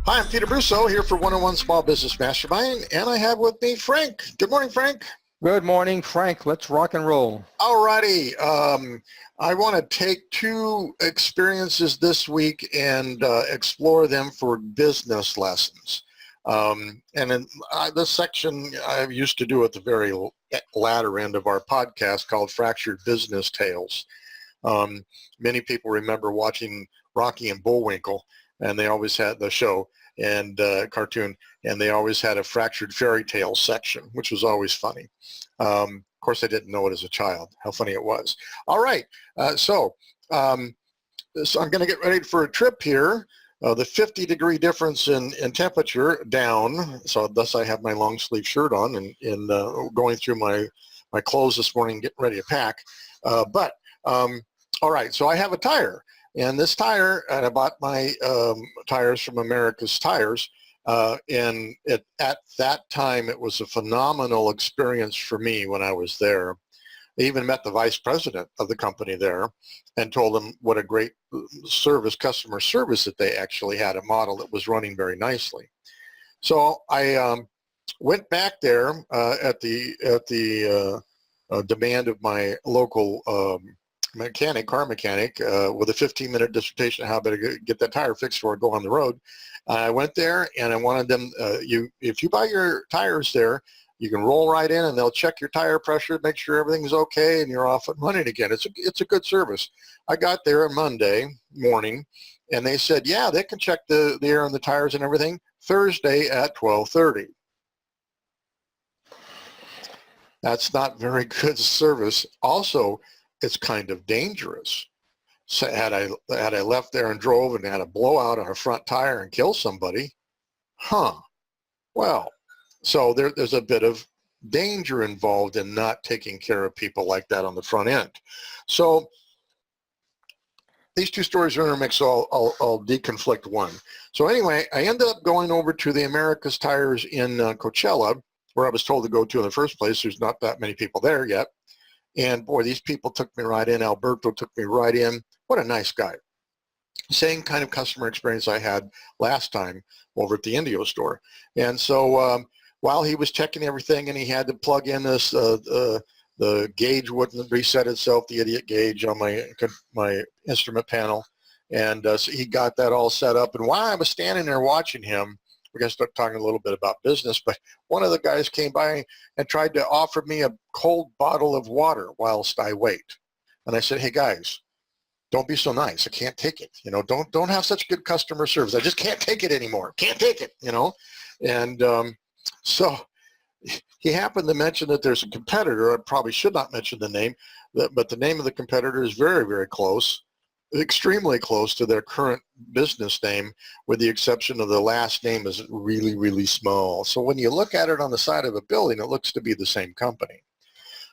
Hi, I'm Peter Brusso here for 101 Small Business Mastermind, and I have with me Frank. Good morning, Frank. Good morning, Frank. Let's rock and roll. All righty. I want to take two experiences this week and explore them for business lessons. And in this section, I used to do at the very latter end of our podcast called Fractured Business Tales. Many people remember watching Rocky and Bullwinkle, and they always had the show and cartoon, and they always had a fractured fairy tale section, which was always funny. Of course, I didn't know it as a child, how funny it was. All right, so I'm going to get ready for a trip here. The 50-degree difference in temperature down, so thus I have my long sleeve shirt on and going through my clothes this morning, getting ready to pack. All right, so I have a tire. And this tire, and I bought my tires from America's Tires, and at that time it was a phenomenal experience for me when I was there. I even met the vice president of the company there and told him what a great customer service that they actually had, a model that was running very nicely. So I went back there at the demand of my local car mechanic with a 15-minute dissertation on how better get that tire fixed before I go on the road. I went there and I wanted them, if you buy your tires there, you can roll right in and they'll check your tire pressure, make sure everything's okay, and you're off and running again. It's a good service. I got there on Monday morning and they said, yeah, they can check the air on the tires and everything Thursday at 12:30. That's not very good service. Also, it's kind of dangerous. So had I left there and drove and had a blowout on a front tire and kill somebody, well, so there's a bit of danger involved in not taking care of people like that on the front end. So these two stories are intermixed, so I'll deconflict one. So anyway, I ended up going over to the America's Tires in Coachella, where I was told to go to in the first place. There's not that many people there yet. And boy, these people took me right in. Alberto took me right in. What a nice guy. Same kind of customer experience I had last time over at the Indio store. And so while he was checking everything and he had to plug in this, the gauge wouldn't reset itself, the idiot gauge on my instrument panel. And so he got that all set up. And while I was standing there watching him, we're going to start talking a little bit about business, but one of the guys came by and tried to offer me a cold bottle of water whilst I wait. And I said, hey guys, don't be so nice. I can't take it. You know, don't have such good customer service. I just can't take it anymore. Can't take it, you know? And so he happened to mention that there's a competitor. I probably should not mention the name, but the name of the competitor is very, very close. Extremely close to their current business name, with the exception of the last name is really, really small. So when you look at it on the side of a building, it looks to be the same company.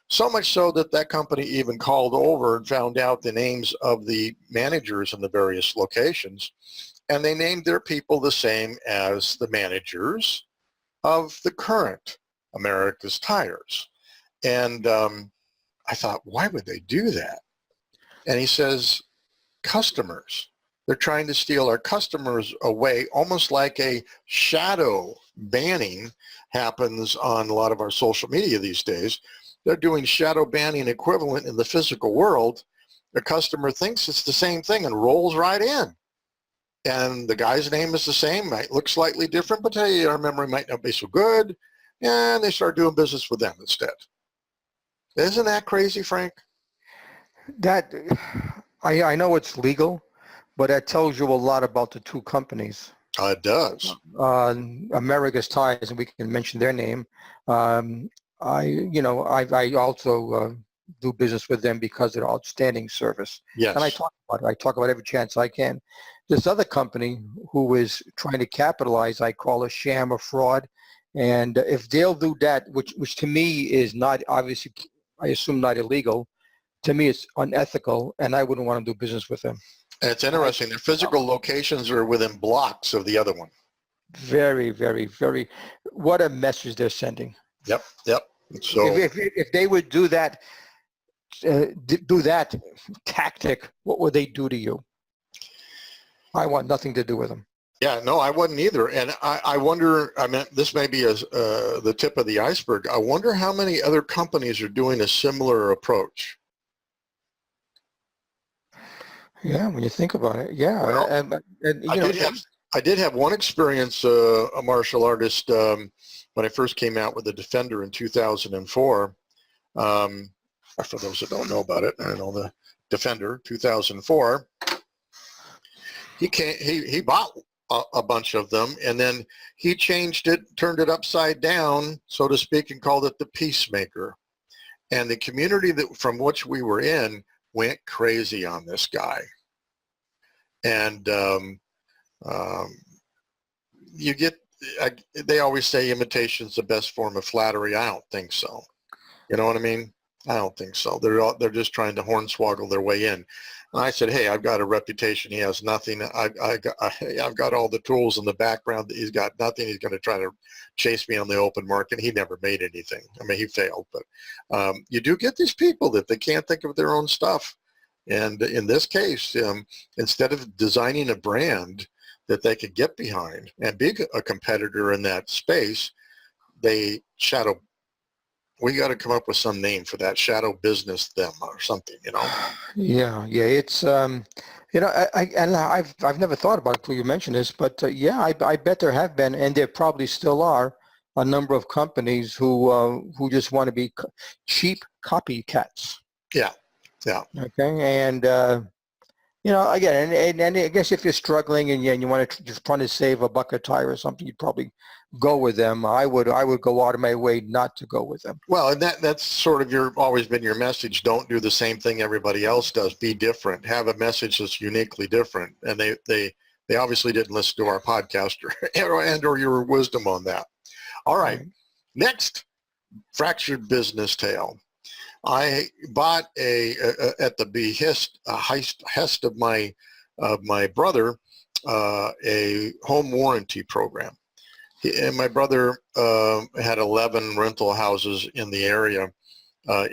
So much so that that company even called over and found out the names of the managers in the various locations, and they named their people the same as the managers of the current America's Tires. And I thought, why would they do that? And he says, customers. They're trying to steal our customers away, almost like a shadow banning happens on a lot of our social media these days. They're doing shadow banning equivalent in the physical world. The customer thinks it's the same thing and rolls right in. And the guy's name is the same, might look slightly different, but hey, our memory might not be so good. And they start doing business with them instead. Isn't that crazy, Frank? That I know it's legal, but that tells you a lot about the two companies. It does. America's Tires, and we can mention their name. I also do business with them because of their outstanding service. Yes. And I talk about it. I talk about every chance I can. This other company who is trying to capitalize, I call a sham or fraud. And if they'll do that, which to me is not, obviously, I assume not illegal, to me it's unethical, and I wouldn't want to do business with them. And it's interesting. Their physical locations are within blocks of the other one. Very, very, very. What a message they're sending. Yep, yep. So if they would do that tactic, what would they do to you? I want nothing to do with them. Yeah, no, I wasn't either. And I wonder, I mean, this may be the tip of the iceberg. I wonder how many other companies are doing a similar approach. Yeah, when you think about it, yeah, Well, and I you know, did have one experience, a martial artist, when I first came out with the Defender in 2004. For those that don't know about it, I know the Defender 2004. He bought a bunch of them, and then he changed it, turned it upside down, so to speak, and called it the Peacemaker. And the community that from which we were in went crazy on this guy. And um, you get, they always say imitation's the best form of flattery. I don't think so. You know what I mean? I don't think so. They're just trying to hornswoggle their way in. And I said, hey, I've got a reputation. He has nothing. I've got all the tools in the background. He's got nothing. He's going to try to chase me on the open market. He never made anything. I mean, he failed. But you do get these people that they can't think of their own stuff. And in this case, instead of designing a brand that they could get behind and be a competitor in that space, they shadow. We got to come up with some name for that, shadow business them or something, you know. yeah, yeah, it's you know, I've never thought about it until you mentioned this, but yeah, I bet there have been, and there probably still are, a number of companies who just want to be cheap copycats. Yeah, yeah. Okay, and you know, again, and I guess if you're struggling and you want to just trying to save a buck a tire or something, you'd probably go with them. I would go out of my way not to go with them. Well, and that's sort of always been your message. Don't do the same thing everybody else does. Be different. Have a message that's uniquely different. And they obviously didn't listen to our podcast or your wisdom on that. All right. Next, fractured business tale. I bought at the behest of my brother a home warranty program. And my brother had 11 rental houses in the area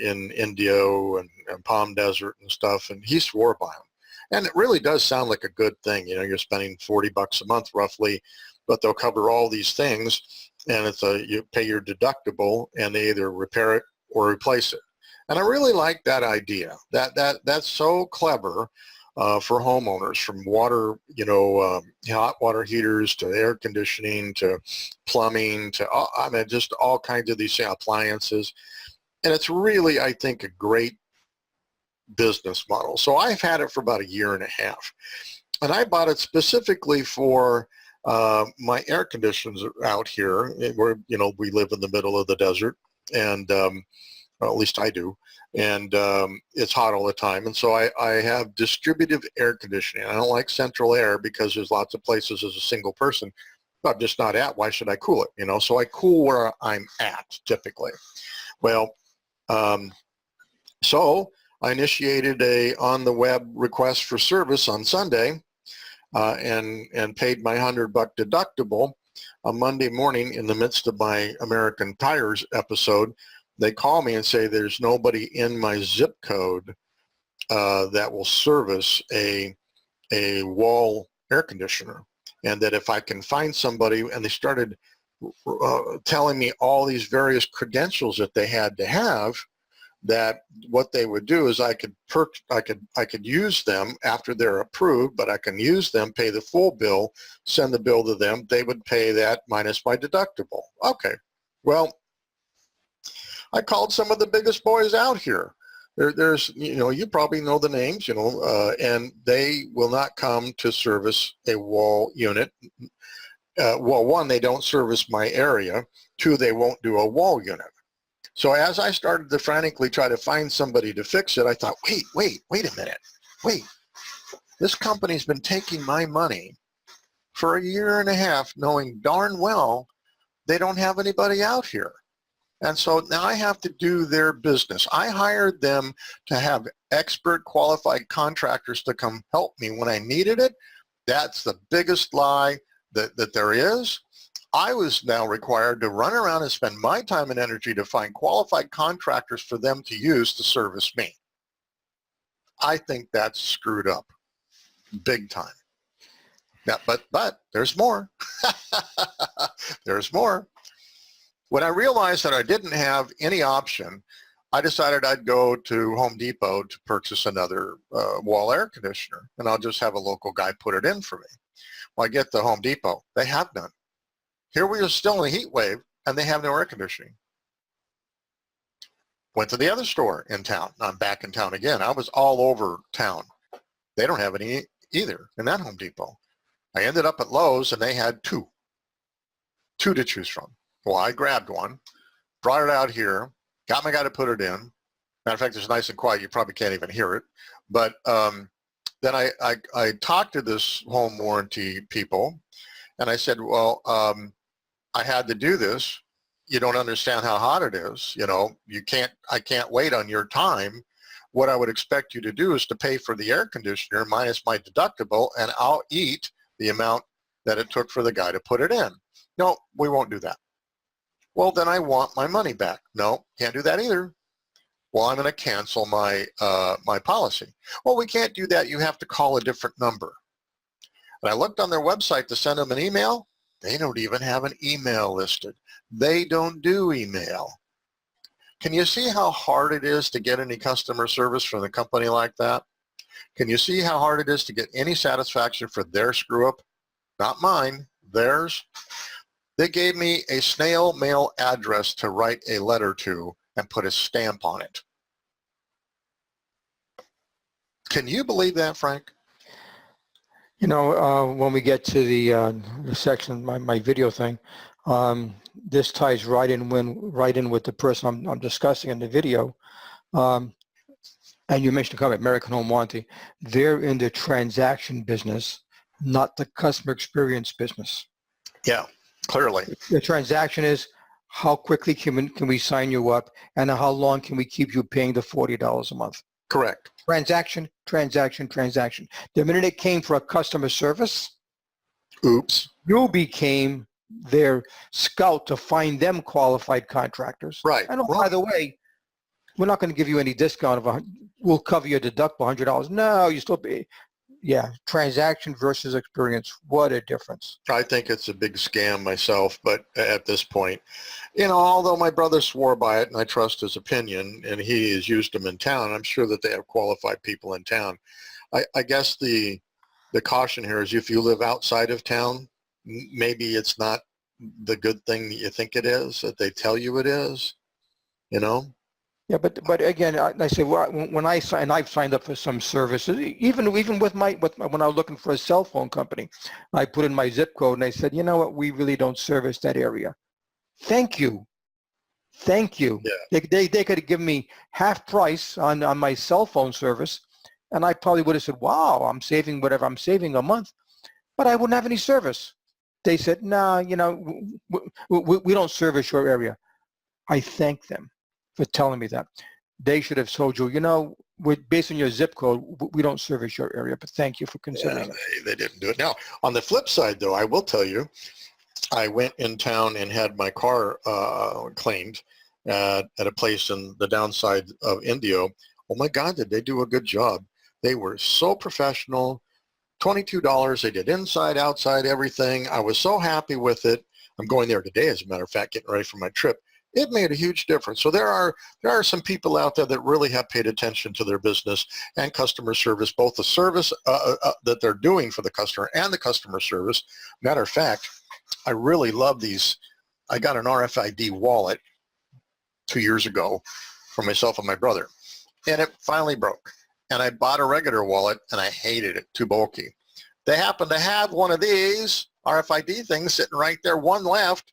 in Indio and Palm Desert and stuff, and he swore by them. And it really does sound like a good thing. You know, you're spending $40 a month roughly, but they'll cover all these things, and you pay your deductible, and they either repair it or replace it. And I really like that idea. That's so clever for homeowners, from water, hot water heaters to air conditioning to plumbing to just all kinds of these appliances. And it's really, I think, a great business model. So I've had it for about 1.5 years, and I bought it specifically for my air conditioners out here, where we live in the middle of the desert, and well, at least I do. And it's hot all the time. And so I have distributive air conditioning. I don't like central air because there's lots of places as a single person I'm just not at. Why should I cool it? So I cool where I'm at typically. Well, so I initiated a on the web request for service on Sunday and paid my $100 deductible. On Monday morning, in the midst of my American Tires episode, they call me and say there's nobody in my zip code that will service a wall air conditioner, and that if I can find somebody, and they started telling me all these various credentials that they had to have, that what they would do is I could use them after they're approved, but I can use them, pay the full bill, send the bill to them. They would pay that minus my deductible. Okay, well, I called some of the biggest boys out here. There's, you probably know the names, and they will not come to service a wall unit. Well, one, they don't service my area. Two, they won't do a wall unit. So as I started to frantically try to find somebody to fix it, I thought, wait a minute. Wait, this company's been taking my money for 1.5 years, knowing darn well they don't have anybody out here. And so now I have to do their business. I hired them to have expert qualified contractors to come help me when I needed it. That's the biggest lie that there is. I was now required to run around and spend my time and energy to find qualified contractors for them to use to service me. I think that's screwed up big time. Yeah, but there's more. There's more. When I realized that I didn't have any option, I decided I'd go to Home Depot to purchase another wall air conditioner, and I'll just have a local guy put it in for me. Well, I get to Home Depot. They have none. Here we are still in a heat wave, and they have no air conditioning. Went to the other store in town. I'm back in town again. I was all over town. They don't have any either in that Home Depot. I ended up at Lowe's, and they had two to choose from. Well, I grabbed one, brought it out here, got my guy to put it in. Matter of fact, it's nice and quiet. You probably can't even hear it. But then I talked to this home warranty people, and I said, well, I had to do this. You don't understand how hot it is. You know, I can't wait on your time. What I would expect you to do is to pay for the air conditioner minus my deductible, and I'll eat the amount that it took for the guy to put it in. No, we won't do that. Well, then I want my money back. No, can't do that either. Well, I'm going to cancel my my policy. Well, we can't do that. You have to call a different number. And I looked on their website to send them an email. They don't even have an email listed. They don't do email. Can you see how hard it is to get any customer service from a company like that? Can you see how hard it is to get any satisfaction for their screw up? Not mine, theirs. They gave me a snail mail address to write a letter to and put a stamp on it. Can you believe that, Frank? You know, when we get to the section, my video thing, this ties right in with the person I'm discussing in the video. And you mentioned the company, American Home Warranty. They're in the transaction business, not the customer experience business. Yeah, clearly. The transaction is how quickly can we sign you up, and how long can we keep you paying the $40 a month? Correct. Transaction. The minute it came for a customer service, oops, you became their scout to find them qualified contractors. Right. And by the way, we're not going to give you any discount we'll cover your deductible $100. No, you still pay. Yeah, transaction versus experience. What a difference. I think it's a big scam myself, but at this point, you know, although my brother swore by it and I trust his opinion and he has used them in town, I'm sure that they have qualified people in town. I guess the caution here is if you live outside of town, maybe it's not the good thing that you think it is, that they tell you it is, you know? Yeah, but again, I say when I've signed up for some services, even with when I was looking for a cell phone company, I put in my zip code and I said, you know what, we really don't service that area. Thank you. Yeah. They could have given me half price on my cell phone service, and I probably would have said, wow, I'm saving whatever I'm saving a month, but I wouldn't have any service. They said, no, you know, we don't service your area. I thank them for telling me that. They should have told you, you know, based on your zip code, we don't service your area, but thank you for considering it. They didn't do it. Now, on the flip side, though, I will tell you, I went in town and had my car cleaned at a place in the downside of Indio. Oh my God, did they do a good job. They were so professional. $22, they did inside, outside, everything. I was so happy with it. I'm going there today, as a matter of fact, getting ready for my trip. It made a huge difference. So there are some people out there that really have paid attention to their business and customer service, both the service that they're doing for the customer and the customer service. Matter of fact, I really love these. I got an RFID wallet 2 years ago for myself and my brother, and it finally broke. And I bought a regular wallet, and I hated it, too bulky. They happen to have one of these RFID things sitting right there, one left.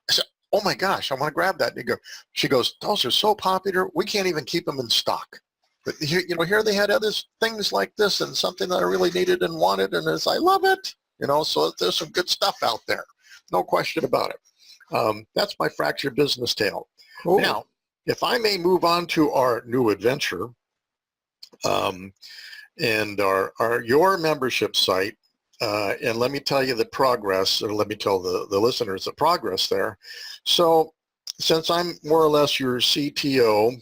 I said, oh my gosh, I want to grab that. And she goes, those are so popular, we can't even keep them in stock. But here they had other things like this and something that I really needed and wanted, and I love it. You know, so there's some good stuff out there. No question about it. That's my fractured business tale. Cool. Now, if I may move on to our new adventure, and your membership site, and let me tell you the progress, or let me tell the listeners the progress there. So since I'm more or less your CTO,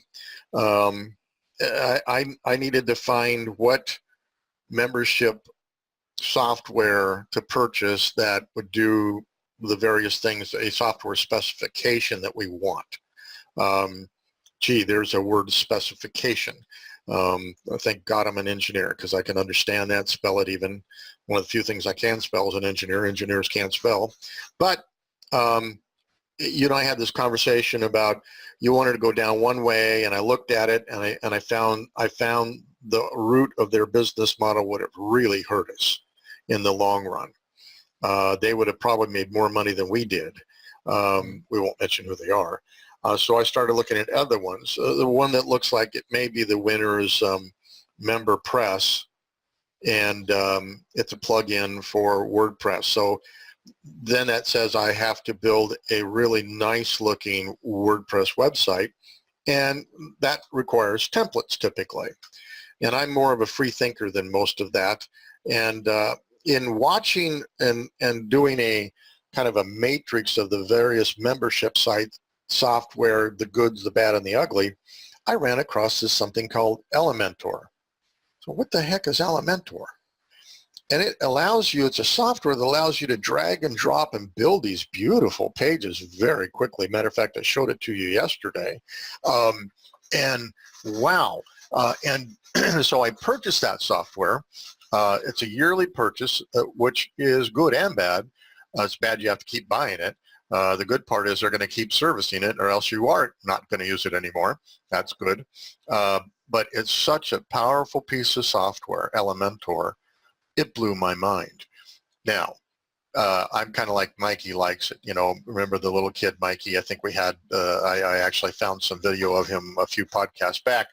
I needed to find what membership software to purchase that would do the various things, a software specification that we want. There's a word, specification. Thank God I'm an engineer, because I can understand that, spell it even. One of the few things I can spell as an engineer. Engineers can't spell. But, I had this conversation about you wanted to go down one way, and I looked at it, and I found the root of their business model would have really hurt us in the long run. They would have probably made more money than we did. We won't mention who they are. So I started looking at other ones. The one that looks like it may be the winner is Member Press, and it's a plug-in for WordPress. So then that says I have to build a really nice-looking WordPress website, and that requires templates typically. And I'm more of a free thinker than most of that. And in watching and doing a kind of a matrix of the various membership sites, software, the goods, the bad, and the ugly, I ran across this something called Elementor. So what the heck is Elementor? And it allows you, it's a software that allows you to drag and drop and build these beautiful pages very quickly. Matter of fact, I showed it to you yesterday. And wow. And so I purchased that software. It's a yearly purchase, which is good and bad. It's bad you have to keep buying it. The good part is they're going to keep servicing it, or else you are not going to use it anymore. That's good. But it's such a powerful piece of software, Elementor. It blew my mind. Now, I'm kind of like Mikey likes it. Remember the little kid, Mikey? I think we had, I actually found some video of him a few podcasts back.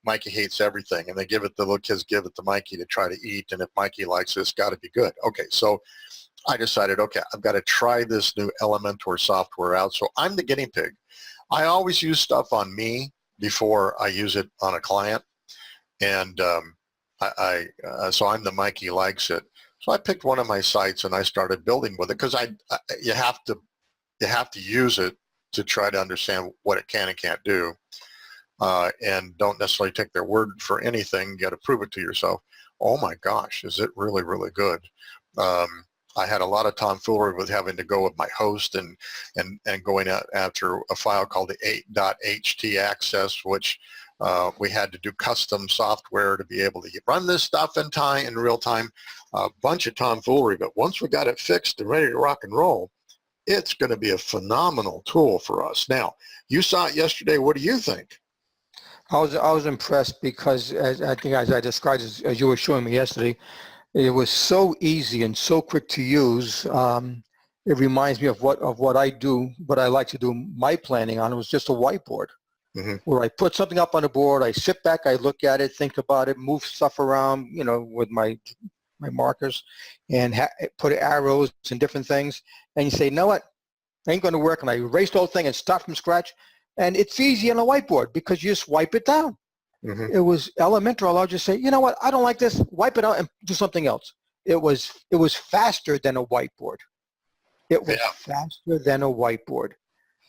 Mikey hates everything, and the little kids give it to Mikey to try to eat, and if Mikey likes it, it's got to be good. Okay, so I decided, okay, I've got to try this new Elementor software out. So I'm the guinea pig. I always use stuff on me before I use it on a client, and so I'm the Mikey likes it. So I picked one of my sites and I started building with it, because you have to use it to try to understand what it can and can't do, and don't necessarily take their word for anything. You got to prove it to yourself. Oh my gosh, is it really, really good? I had a lot of tomfoolery with having to go with my host and going after a file called the 8.ht access, which we had to do custom software to be able to run this stuff in real time. A bunch of tomfoolery, but once we got it fixed and ready to rock and roll, it's going to be a phenomenal tool for us. Now, you saw it yesterday. What do you think? I was impressed, because as I described, as you were showing me yesterday, it was so easy and so quick to use. It reminds me of what I do, what I like to do my planning on. It was just a whiteboard. Mm-hmm. Where I put something up on the board, I sit back, I look at it, think about it, move stuff around, with my markers, and put arrows and different things. And you say, you know what, ain't going to work. And I erase the whole thing and start from scratch. And it's easy on a whiteboard, because you just wipe it down. Mm-hmm. It was Elementor allowed you to say, you know what, I don't like this, wipe it out and do something else. It was faster than a whiteboard. It was faster than a whiteboard.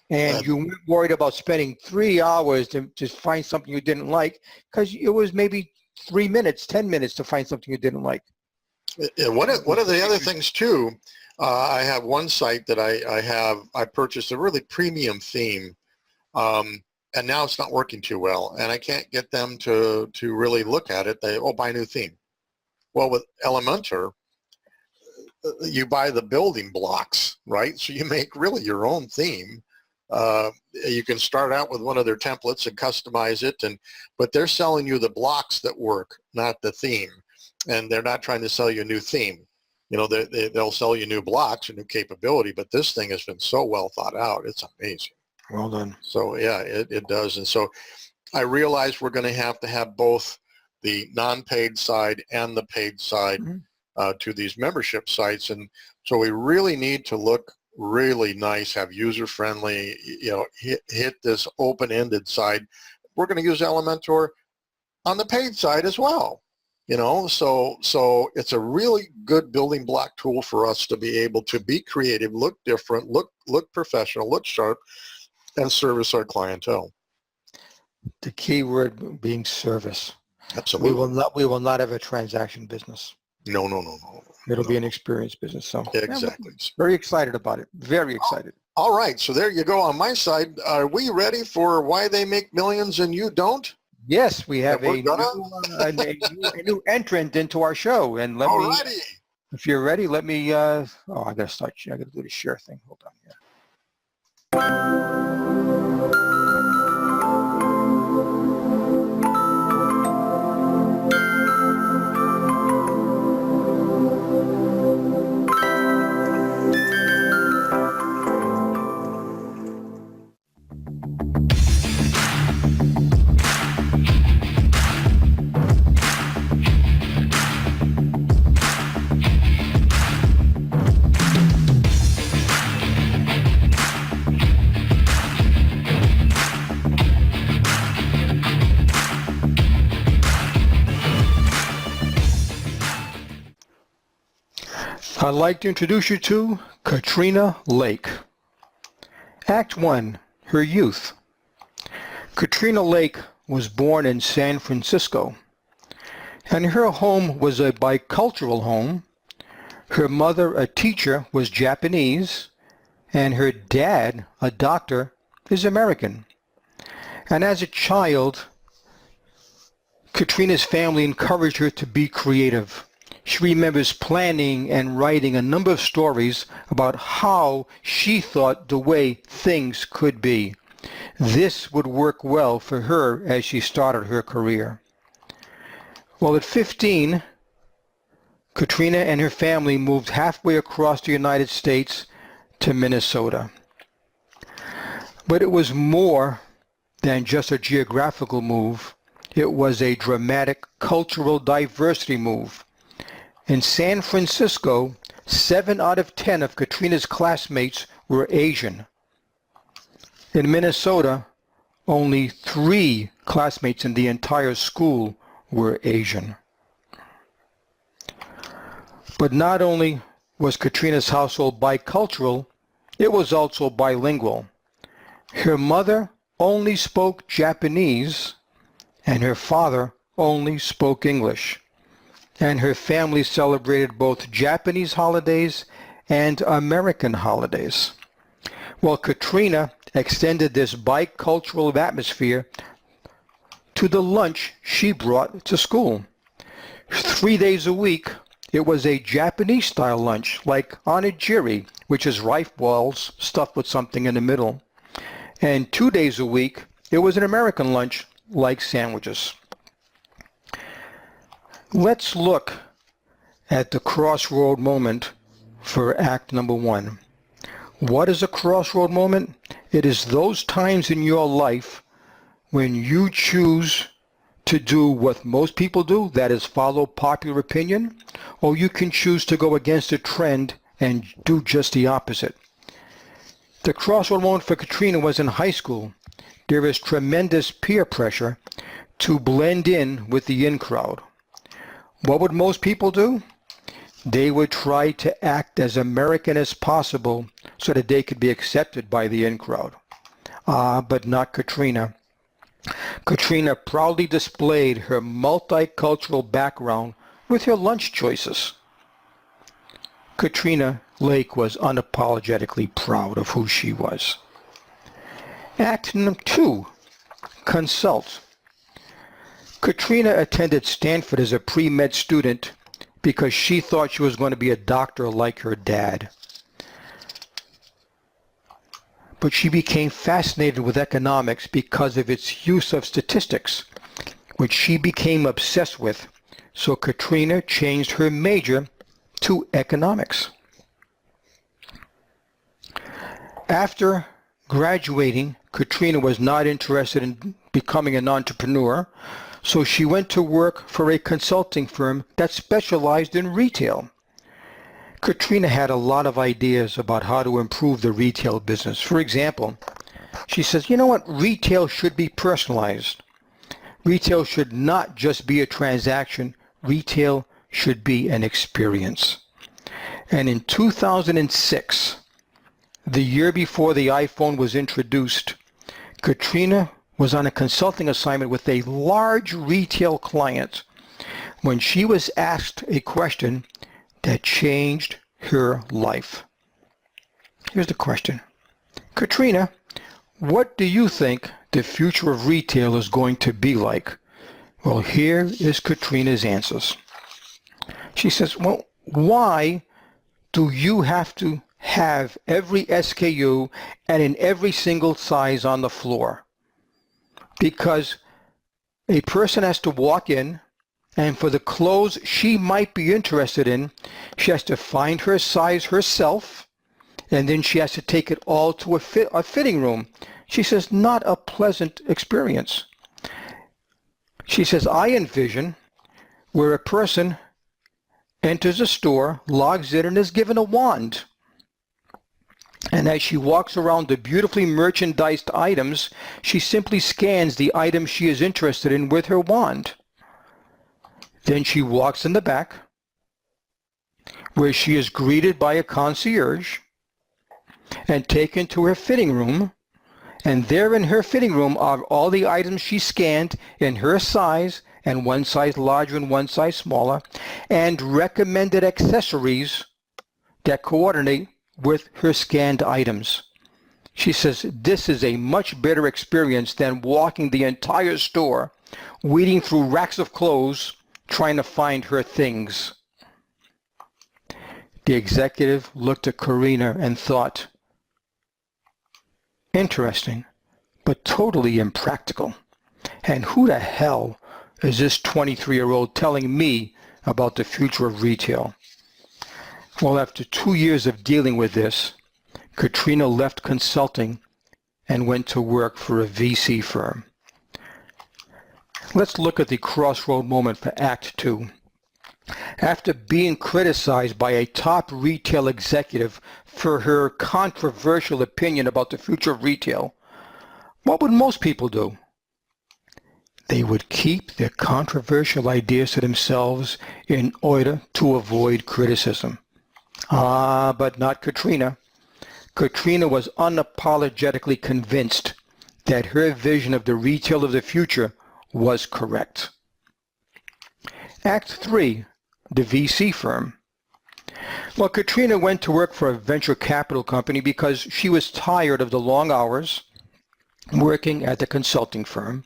And you weren't worried about spending 3 hours to find something you didn't like, because it was maybe 3 minutes, 10 minutes to find something you didn't like. And one of the other things too, I have one site that I purchased a really premium theme, and now it's not working too well, and I can't get them to really look at it. They buy a new theme. Well, with Elementor, you buy the building blocks, right? So you make really your own theme. You can start out with one of their templates and customize it, but they're selling you the blocks that work, not the theme. And they're not trying to sell you a new theme. They'll sell you new blocks or new capability, but this thing has been so well thought out. It's amazing. Well done. So yeah, it does. And so I realized we're going to have both the non-paid side and the paid side to these membership sites. And so we really need to look really nice, have user-friendly, hit this open-ended side. We're going to use Elementor on the paid side as well. So it's a really good building block tool for us to be able to be creative, look different, look professional, look sharp, and service our clientele. The key word being service. Absolutely. We will not have a transaction business. No. It'll be an experience business. So Exactly. very excited about it. Very excited. All right. So there you go. On my side, are we ready for why they make millions and you don't? Yes, we have And a new entrant into our show. And let me, Alrighty. if you're ready, let me, I got to start. I got to do the share thing. Hold on here. I'd like to introduce you to Katrina Lake. Act 1, her youth. Katrina Lake was born in San Francisco, and her home was a bicultural home. Her mother, a teacher, was Japanese, and her dad, a doctor, is American. And as a child, Katrina's family encouraged her to be creative. She remembers planning and writing a number of stories about how she thought the way things could be. This would work well for her as she started her career. Well, at 15, Katrina and her family moved halfway across the United States to Minnesota. But it was more than just a geographical move. It was a dramatic cultural diversity move. In San Francisco, 7 out of 10 of Katrina's classmates were Asian. In Minnesota, only 3 classmates in the entire school were Asian. But not only was Katrina's household bicultural, it was also bilingual. Her mother only spoke Japanese, and her father only spoke English. And her family celebrated both Japanese holidays and American holidays. Well, Katrina extended this bicultural atmosphere to the lunch she brought to school. 3 days a week, it was a Japanese-style lunch, like onigiri, which is rice balls stuffed with something in the middle. And 2 days a week, it was an American lunch, like sandwiches. Let's look at the crossroad moment for act number 1. What is a crossroad moment? It is those times in your life when you choose to do what most people do, that is follow popular opinion, or you can choose to go against the trend and do just the opposite. The crossroad moment for Katrina was in high school. There is tremendous peer pressure to blend in with the in crowd. What would most people do? They would try to act as American as possible so that they could be accepted by the in crowd. But not Katrina. Katrina proudly displayed her multicultural background with her lunch choices. Katrina Lake was unapologetically proud of who she was. Act number 2, consult. Katrina attended Stanford as a pre-med student because she thought she was going to be a doctor like her dad. But she became fascinated with economics because of its use of statistics, which she became obsessed with. So Katrina changed her major to economics. After graduating, Katrina was not interested in becoming an entrepreneur, so she went to work for a consulting firm that specialized in retail. Katrina had a lot of ideas about how to improve the retail business. For example, she says, you know what, retail should be personalized. Retail should not just be a transaction. Retail should be an experience. And in 2006, the year before the iPhone was introduced, Katrina was on a consulting assignment with a large retail client. When she was asked a question, that changed her life. Here's the question. Katrina, what do you think the future of retail is going to be like? Well, here is Katrina's answers. She says, well, why do you have to have every SKU and in every single size on the floor? Because a person has to walk in, and for the clothes she might be interested in, she has to find her size herself, and then she has to take it all to a fitting room. She says, not a pleasant experience. She says, I envision where a person enters a store, logs in, and is given a wand. And as she walks around the beautifully merchandised items, she simply scans the item she is interested in with her wand. Then she walks in the back, where she is greeted by a concierge and taken to her fitting room. And there in her fitting room are all the items she scanned in her size, and one size larger and one size smaller, and recommended accessories that coordinate with her scanned items. She says this is a much better experience than walking the entire store, weeding through racks of clothes, trying to find her things. The executive looked at Karina and thought, interesting, but totally impractical. And who the hell is this 23-year-old telling me about the future of retail? Well, after 2 years of dealing with this, Katrina left consulting and went to work for a VC firm. Let's look at the crossroad moment for Act 2. After being criticized by a top retail executive for her controversial opinion about the future of retail, what would most people do? They would keep their controversial ideas to themselves in order to avoid criticism. But not Katrina. Katrina was unapologetically convinced that her vision of the retail of the future was correct. Act 3, the VC firm. Well, Katrina went to work for a venture capital company because she was tired of the long hours working at the consulting firm.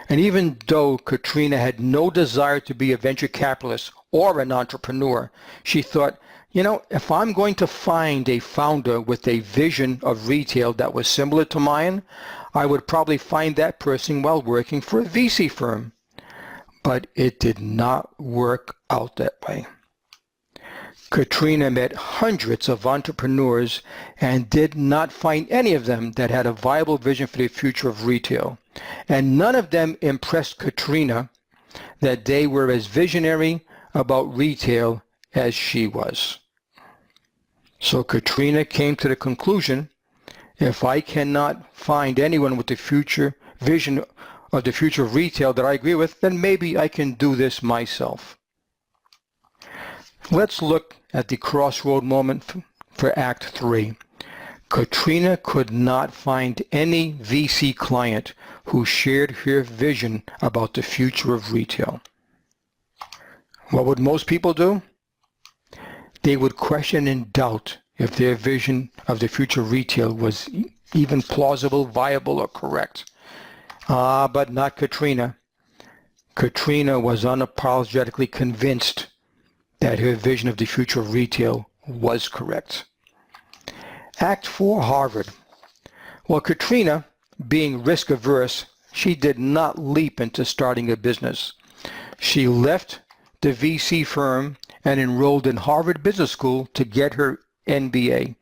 And even though Katrina had no desire to be a venture capitalist or an entrepreneur, she thought, you know, if I'm going to find a founder with a vision of retail that was similar to mine, I would probably find that person while working for a VC firm. But it did not work out that way. Katrina met hundreds of entrepreneurs and did not find any of them that had a viable vision for the future of retail. And none of them impressed Katrina that they were as visionary about retail as she was. So Katrina came to the conclusion, if I cannot find anyone with the future vision of the future of retail that I agree with, then maybe I can do this myself. Let's look at the crossroad moment for Act 3. Katrina could not find any VC client who shared her vision about the future of retail. What would most people do? They would question and doubt if their vision of the future of retail was even plausible, viable, or correct. But not Katrina. Katrina was unapologetically convinced that her vision of the future of retail was correct. Act 4, Harvard. Well, Katrina, being risk-averse, she did not leap into starting a business. She left the VC firm and enrolled in Harvard Business School to get her MBA.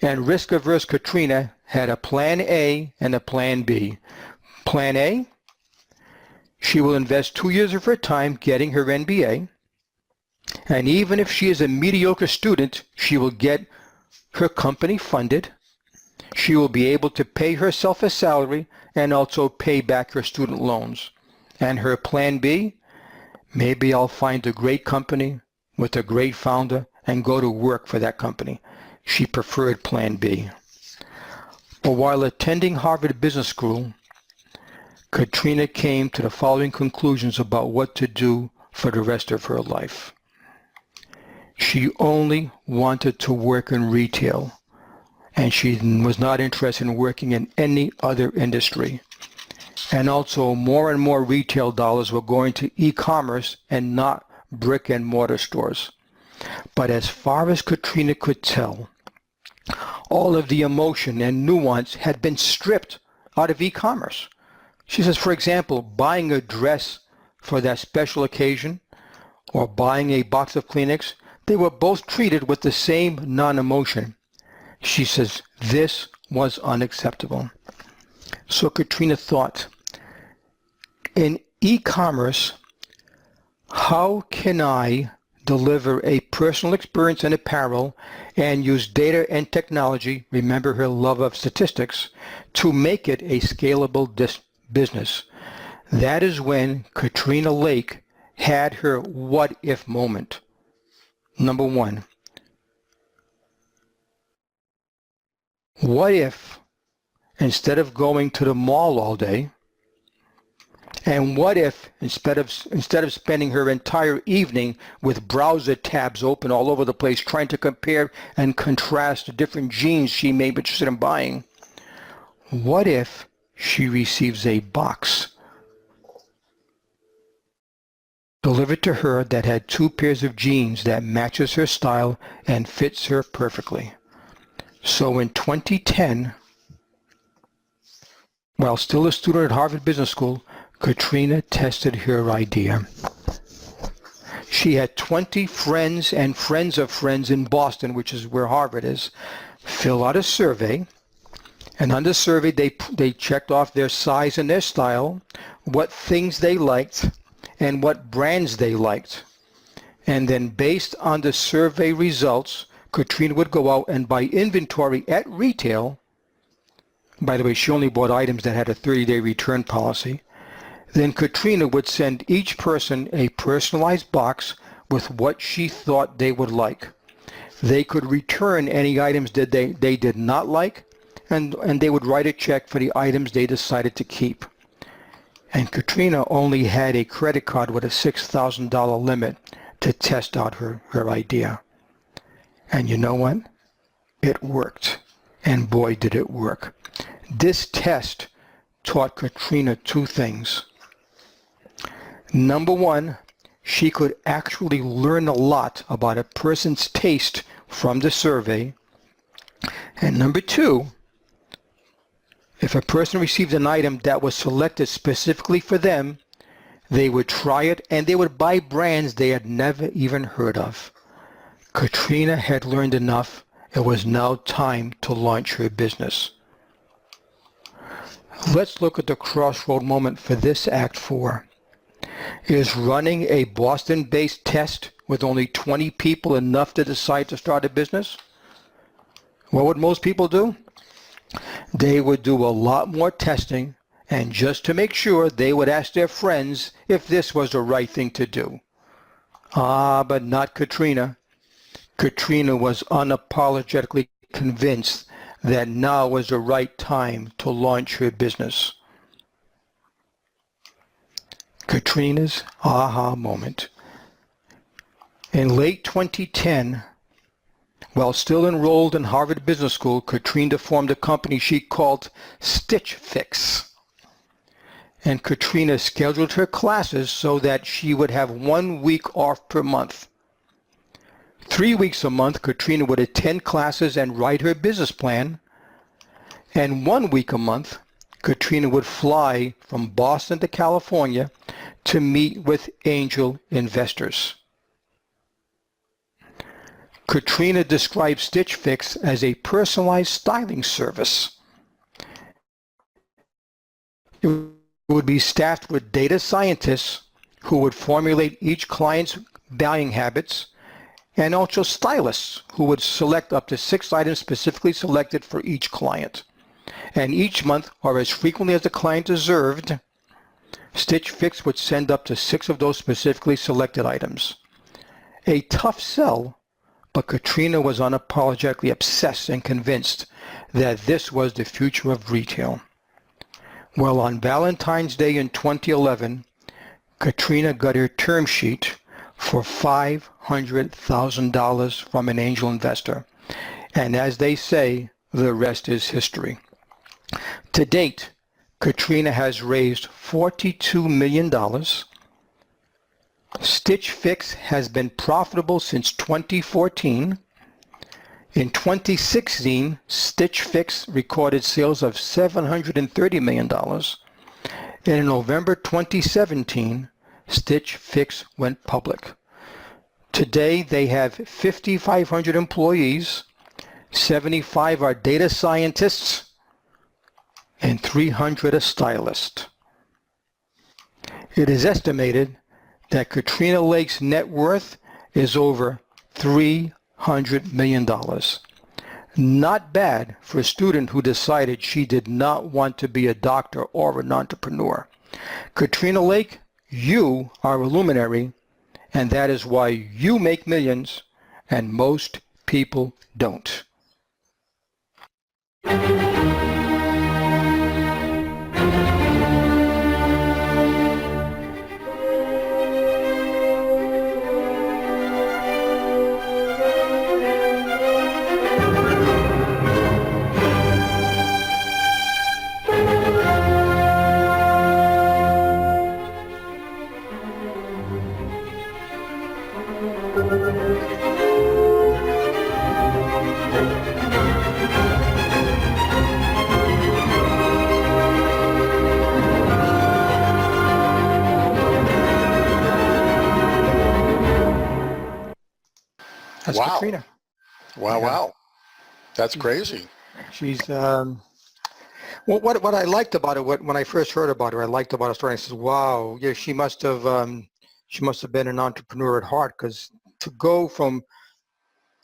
And risk-averse Katrina had a plan A and a plan B. Plan A, she will invest 2 years of her time getting her MBA. And even if she is a mediocre student, she will get her company funded. She will be able to pay herself a salary and also pay back her student loans. And her plan B, maybe I'll find a great company with a great founder and go to work for that company. She preferred plan B. But while attending Harvard Business School, Katrina came to the following conclusions about what to do for the rest of her life. She only wanted to work in retail, and she was not interested in working in any other industry. And also, more and more retail dollars were going to e-commerce and not brick and mortar stores. But as far as Katrina could tell, all of the emotion and nuance had been stripped out of e-commerce. She says, for example, buying a dress for that special occasion or buying a box of Kleenex, they were both treated with the same non-emotion. She says, this was unacceptable. So Katrina thought, in e-commerce, how can I deliver a personal experience in apparel and use data and technology, remember her love of statistics, to make it a scalable business? That is when Katrina Lake had her what-if moment. Number one, what if instead of going to the mall all day, and what if instead of spending her entire evening with browser tabs open all over the place trying to compare and contrast the different jeans she may be interested in buying, what if she receives a box delivered to her that had 2 pairs of jeans that matches her style and fits her perfectly? So in 2010, while still a student at Harvard Business School, Katrina tested her idea. She had 20 friends and friends of friends in Boston, which is where Harvard is, fill out a survey. And on the survey, they checked off their size and their style, what things they liked, and what brands they liked. And then based on the survey results, Katrina would go out and buy inventory at retail. By the way, she only bought items that had a 30-day return policy. Then Katrina would send each person a personalized box with what she thought they would like. They could return any items that they did not like, and they would write a check for the items they decided to keep. And Katrina only had a credit card with a $6,000 limit to test out her idea. And you know what? It worked. And boy, did it work. This test taught Katrina 2 things. Number one, she could actually learn a lot about a person's taste from the survey. And number 2, if a person received an item that was selected specifically for them, they would try it and they would buy brands they had never even heard of. Katrina had learned enough. It was now time to launch her business. Let's look at the crossroad moment for this Act 4. Is running a Boston-based test with only 20 people enough to decide to start a business? What would most people do? They would do a lot more testing, and just to make sure, they would ask their friends if this was the right thing to do. But not Katrina. Katrina was unapologetically convinced that now was the right time to launch her business. Katrina's aha moment. In late 2010, while still enrolled in Harvard Business School, Katrina formed a company she called Stich Fix. And Katrina scheduled her classes so that she would have 1 week off per month. 3 weeks a month, Katrina would attend classes and write her business plan. And 1 week a month, Katrina would fly from Boston to California to meet with angel investors. Katrina described Stich Fix as a personalized styling service. It would be staffed with data scientists who would formulate each client's buying habits, and also stylists who would select up to 6 items specifically selected for each client. And each month, or as frequently as the client deserved, Stich Fix would send up to 6 of those specifically selected items. A tough sell, but Katrina was unapologetically obsessed and convinced that this was the future of retail. Well, on Valentine's Day in 2011, Katrina got her term sheet for $500,000 from an angel investor. And as they say, the rest is history. To date, Katrina has raised $42 million. Stich Fix has been profitable since 2014. In 2016, Stich Fix recorded sales of $730 million. And in November 2017, Stich Fix went public. Today, they have 5,500 employees, 75 are data scientists, and 300 are stylists. It is estimated that Katrina Lake's net worth is over $300 million. Not bad for a student who decided she did not want to be a doctor or an entrepreneur. Katrina Lake, you are a luminary, and that is why you make millions and most people don't. That's Wow. Katrina. Wow, Yeah. wow. That's crazy. She's what I liked about it, when I first heard about her, I liked about her story. I said, "Wow, yeah, she must have been an entrepreneur at heart." Because to go from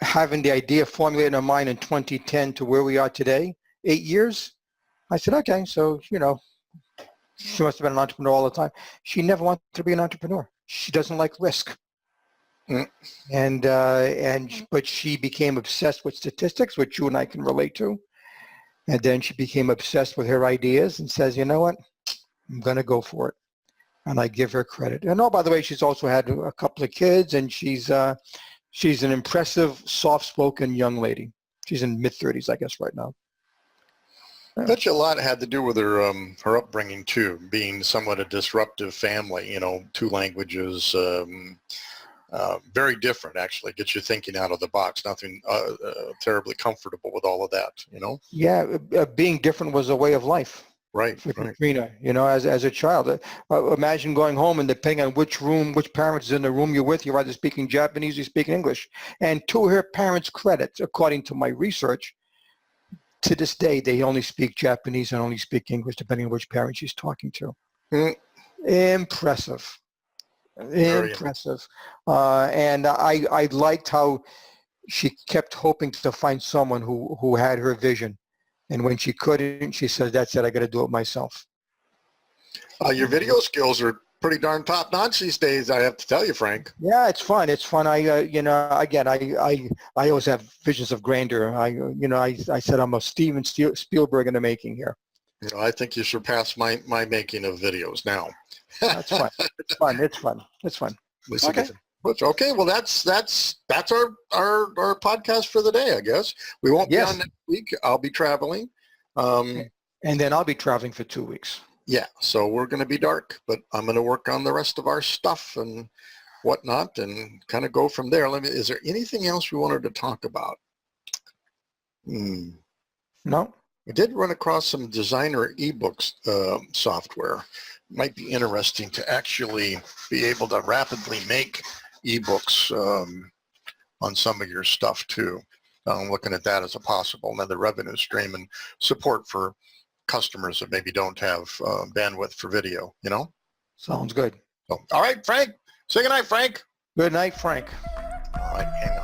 having the idea formulated in her mind in 2010 to where we are today, 8 years, I said, "Okay, so she must have been an entrepreneur all the time." She never wanted to be an entrepreneur. She doesn't like risk. Mm. But she became obsessed with statistics, which you and I can relate to. And then she became obsessed with her ideas and says, "You know what? I'm going to go for it." And I give her credit. And oh, by the way, she's also had a couple of kids, and she's an impressive, soft-spoken young lady. She's in mid-30s, I guess, right now. I bet you a lot had to do with her her upbringing too, being somewhat a disruptive family. You know, 2 languages. Very different, actually. Gets you thinking out of the box. Nothing terribly comfortable with all of that, you know? Yeah, being different was a way of life Right, for right. Katrina, as a child. Imagine going home and depending on which parents is in the room you're with, you're either speaking Japanese or you're speaking English. And to her parents' credit, according to my research, to this day, they only speak Japanese and only speak English, depending on which parent she's talking to. Mm. Impressive. Very Impressive. And I liked how she kept hoping to find someone who had her vision. And when she couldn't, she said, "That's it, I got to do it myself." Your video skills are pretty darn top notch these days, I have to tell you, Frank. Yeah, it's fun. It's fun. I always have visions of grandeur. I said I'm a Steven Spielberg in the making here. You know, I think you surpassed my making of videos now. That's fun. It's fun. It's fun. It's fun. Okay. Okay. Well, that's our podcast for the day, I guess. We won't be on next week. I'll be traveling. And then I'll be traveling for 2 weeks. Yeah. So we're going to be dark, but I'm going to work on the rest of our stuff and whatnot and kind of go from there. Is there anything else we wanted to talk about? No. I did run across some designer ebooks software. Might be interesting to actually be able to rapidly make ebooks on some of your stuff too. I'm looking at that as a possible another revenue stream and support for customers that maybe don't have bandwidth for video, you know? Sounds good. So, all right, Frank. Say good night, Frank. Good night, Frank. All right, hang